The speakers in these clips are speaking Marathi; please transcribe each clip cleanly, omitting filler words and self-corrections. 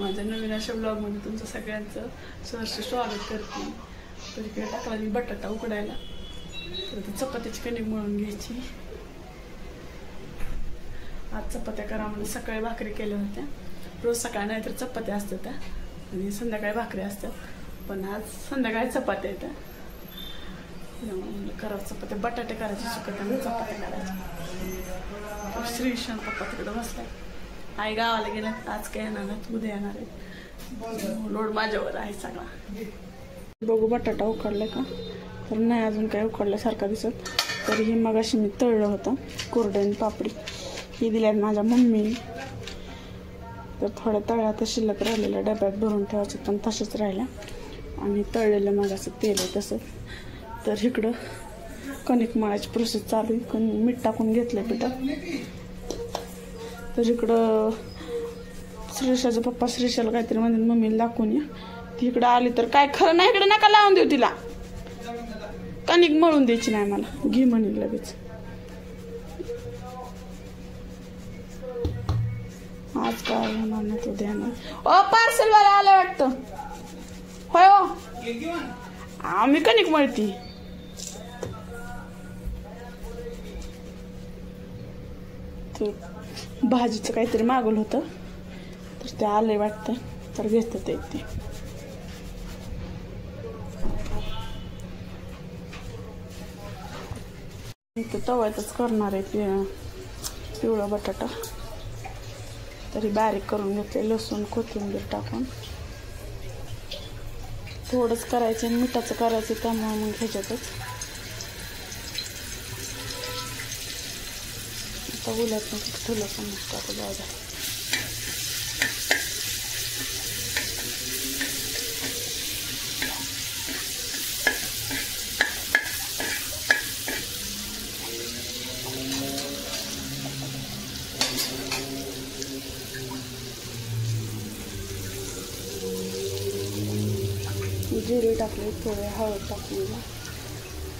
माझ्या नवीन अशा ब्लॉगमध्ये तुमचं सगळ्यांचं सहर्ष स्वागत करते। तर इकडे टाकला मी बटाटा उकडायला, तर चपात्याची कणिक मळून घ्यायची। आज चपात्या करा म्हणजे सकाळी भाकरी केल्या होत्या, रोज सकाळी नाही तर चपात्या असतात आणि संध्याकाळी भाकरी असतात, पण आज संध्याकाळी चपात्या येतात। करावं चपात्या, बटाटे करायचे सुकत आणि चपात्या करायच्या। श्रीशांत पप्पा तिकडे बसलाय, आई गावाला गेला, आज काय येणार नाही, उद्या येणार आहे। लोड माझ्यावर आहे सगळा। बघू बटाटा उकडलाय का, तर नाही अजून काय उकडल्यासारखा दिसत। तरीही मगाशी मी तळलं होतं कोरड्याने पापडी, ही दिल्यात माझ्या मम्मी। तर थोड्या तळ्या तर शिल्लक राहिलेल्या डब्यात भरून ठेवायचे, पण तसेच राहिल्या आणि तळलेलं मगाचं तेल आहे तसं। तर इकडं कणिक मळायची प्रोसेस चालू आहे, मीठ टाकून घेतलं पिठात। तर इकडं श्रीषाचा पप्पा श्रीषाला काहीतरी म्हणजे मम्मीला दाखवून या, ती इकडं आली तर काय खरं नाही, इकडे नका लावून देऊ तिला, कणिक मळून द्यायची नाही मला, घे म्हणेल लगेच। आज काय होणार नाही तो ध्यान। ओ पार्सल वाला आलं वाटतं, होय हो आम्ही कणिक मळती। भाजीचं काहीतरी मागवलं होतं, तर ते आलंय वाटतं, तर घेतात ते। इथं तव्यातच करणार आहे पिवळा बटाटा, तरी बारीक करून घेतले, लसूण कोथिंबीर टाकून। थोडंच करायचं आणि मिठाचं करायचं, त्यामुळे मग ह्याच्यातच आता उलट ठेवलं समजतं आता जाऊ द्या। जिरे टाकले, थोडे हळद टाकली,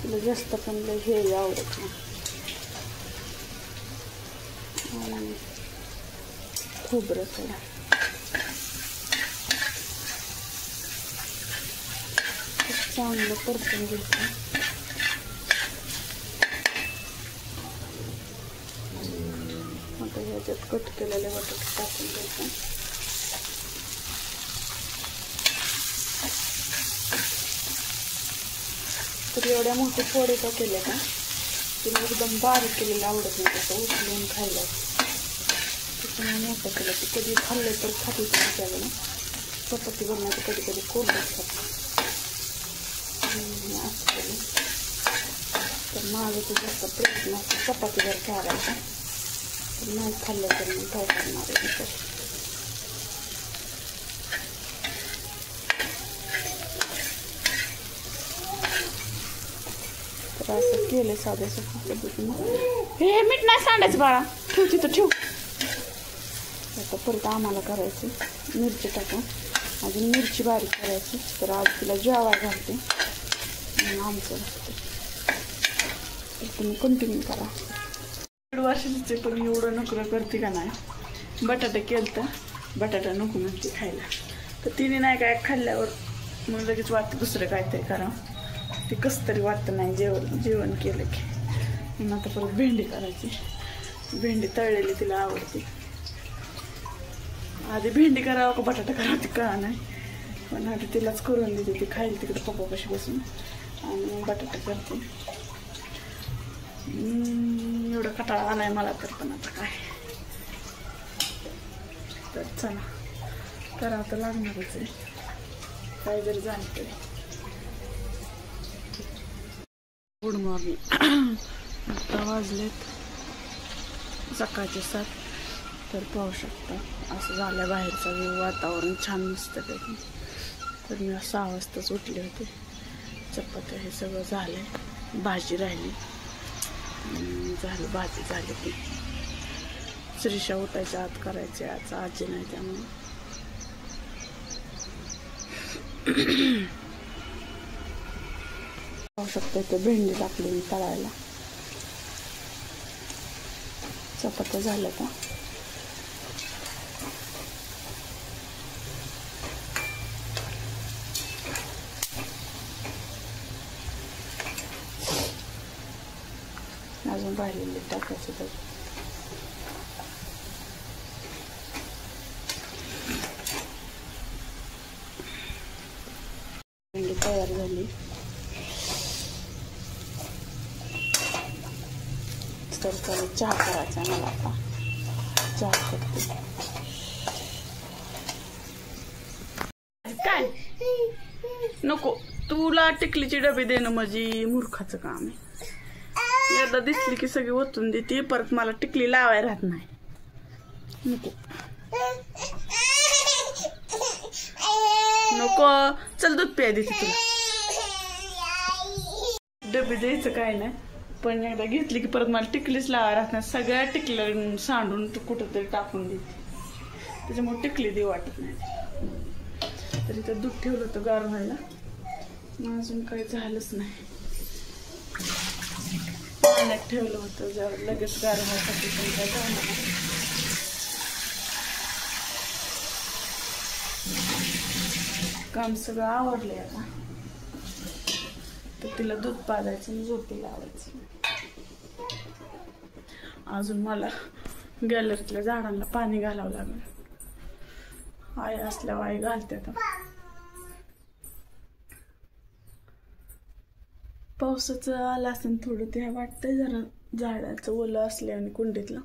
तुला जास्त पण हे आवडत नाही। खोबरं थोडं, चांगलं परतून घ्यायचं। आता ह्याच्यात कट केलेले बटाटे टाकून घ्यायचं। तर एवढ्या मोठे फोडे का केले का, तिला एकदम बारीक केलेलं आवडत नाही, तसं उचलून खायला त्याच्यामुळे मोठं केलं। ते कधी खाल्लं तर खाते त्याच्यावर चपाती बनवायचं, कधी कधी कोरडं खातं असं केलं। तर माझं तर जास्त प्रयत्न असतो चपातीवर करायचा, तर नाही खाल्लं तर मग काय करणार आहे। तर असं केलं साध्या सोप्या पद्धतीनं। हे मीठ नाही सांडायचं बाळा, ठेव तिथं ठेव। आता परत आम्हाला करायची मिरची टाकून, अजून मिरची बारीक करायची। तर आज तिला जेवाय घालते आमचं असते, तर तुम्ही कंटिन्यू करा। 1.5 वर्षाची पण एवढं नोकरं करते का नाही। बटाटे केलं तर बटाटा नको म्हणते खायला, तर तिने नाही काय खाल्ल्यावर मग लगेच वाटतं दुसरं काहीतरी करावं, ते कसं तरी वाटतं नाही जेवण केलं की। म्हणून आता परत भेंडी करायची, भेंडी तळलेली तिला आवडते। आधी भेंडी करावं का बटाटा करावं ते कळा नाही, पण आधी तिलाच करून देते, ती खाईल तिकडे पप्पापाशी बसून, आणि मग बटाटा करते। एवढं कटाळा आलाय मला तर, पण आता काय, तर चला करावं तर लागणारच आहे, काय जरी झालं तरी। Good morning. आता वाजलेत सकाळचे 7, तर पाहू शकता असं झालं बाहेरचा व्यू, वातावरण छान मस्त पैकी। तर मी 6 वाजताच उठले होते, चपात्या हे सगळं झालंय, भाजी राहिली, झालं भाजी झाली ती। श्रीषा उठायच्या आत करायचे, आज आजी नाही त्यामुळे। पाहू शकता इथे भेंडी टाकली मी तळायला, चपात्या झाल्या का। अजून राहिलेले टाकायचे तर भेंडी तयार झाली. तर चला चहा करायचा मला आता. चहा करते. काय नको तुला टिकलीची डबे देणं म्हणजे मूर्खाचं काम आहे. एकदा दिसली की सगळी ओतून देते, परत मला टिकली लावायला राहत नाही. नको नको चल दूध प्याय देते तुला. डबे द्यायचं काय नाही, पण एकदा घेतली की परत मला टिकलीच लावायला राहत नाही. सगळ्या टिकल्या सांडून तू कुठंतरी टाकून देते, त्याच्यामुळे टिकली दे वाटत नाही. तरी तर दूध ठेवलं होतं गार व्हायला, अजून काही झालंच नाही. पाण्यात ठेवलं होतं जर लगेच गार व्हायसाठी, पण काय झालं नाही. काम सगळं आवरलंय आता. तर तिला दूध पाजायचं आणि झोपी लावायचं. अजून मला गॅलरीतल्या झाडांना पाणी घालावं लागेल. आई असल्यावर आई घालते. आता पावसाचं आलं असेल थोडं, ते वाटतंय जरा झाडाचं ओलं असले आणि कुंडीतलं.